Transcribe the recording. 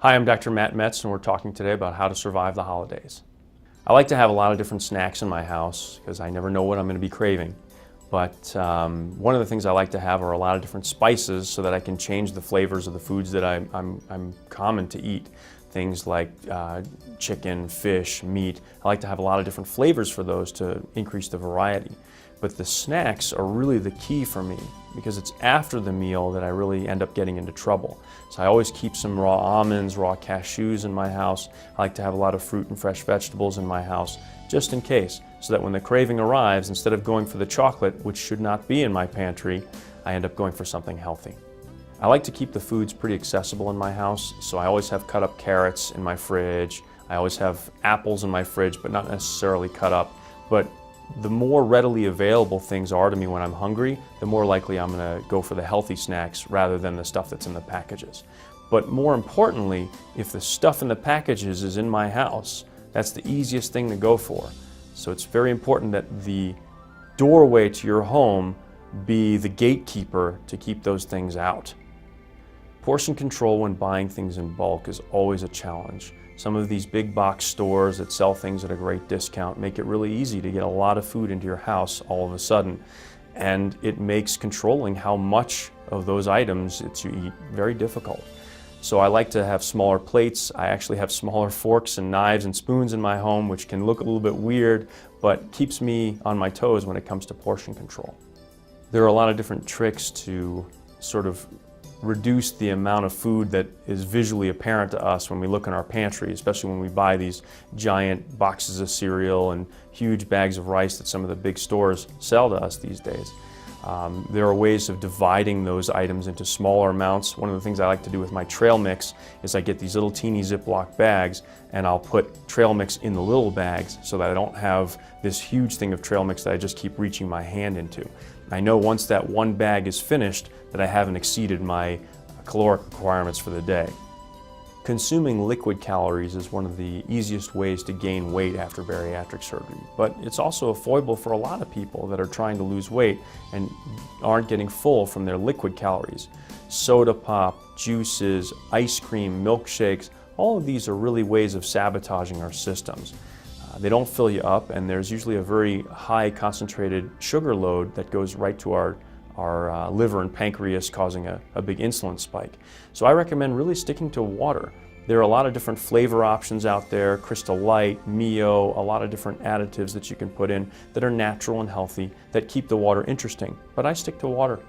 Hi, I'm Dr. Matt Metz, and we're talking today about how to survive the holidays. I like to have a lot of different snacks in my house because I never know what I'm going to be craving. But one of the things I like to have are a lot of different spices so that I can change the flavors of the foods that I'm common to eat. Things like chicken, fish, meat. I like to have a lot of different flavors for those to increase the variety. But the snacks are really the key for me because it's after the meal that I really end up getting into trouble. So I always keep some raw almonds, raw cashews in my house. I like to have a lot of fruit and fresh vegetables in my house just in case, so that when the craving arrives, instead of going for the chocolate, which should not be in my pantry, I end up going for something healthy. I like to keep the foods pretty accessible in my house, so I always have cut up carrots in my fridge. I always have apples in my fridge, but not necessarily cut up. But the more readily available things are to me when I'm hungry, the more likely I'm going to go for the healthy snacks rather than the stuff that's in the packages. But more importantly, if the stuff in the packages is in my house, that's the easiest thing to go for. So it's very important that the doorway to your home be the gatekeeper to keep those things out. Portion control when buying things in bulk is always a challenge. Some of these big box stores that sell things at a great discount make it really easy to get a lot of food into your house all of a sudden. And it makes controlling how much of those items that you eat very difficult. So I like to have smaller plates. I actually have smaller forks and knives and spoons in my home, which can look a little bit weird, but keeps me on my toes when it comes to portion control. There are a lot of different tricks to sort of reduce the amount of food that is visually apparent to us when we look in our pantry, especially when we buy these giant boxes of cereal and huge bags of rice that some of the big stores sell to us these days. There are ways of dividing those items into smaller amounts. One of the things I like to do with my trail mix is I get these little teeny Ziploc bags and I'll put trail mix in the little bags so that I don't have this huge thing of trail mix that I just keep reaching my hand into. I know once that one bag is finished that I haven't exceeded my caloric requirements for the day. Consuming liquid calories is one of the easiest ways to gain weight after bariatric surgery, but it's also a foible for a lot of people that are trying to lose weight and aren't getting full from their liquid calories. Soda pop, juices, ice cream, milkshakes, all of these are really ways of sabotaging our systems. They don't fill you up, and there's usually a very high concentrated sugar load that goes right to our liver and pancreas, causing a big insulin spike. So I recommend really sticking to water. There are a lot of different flavor options out there, Crystal Light, Mio, a lot of different additives that you can put in that are natural and healthy that keep the water interesting. But I stick to water.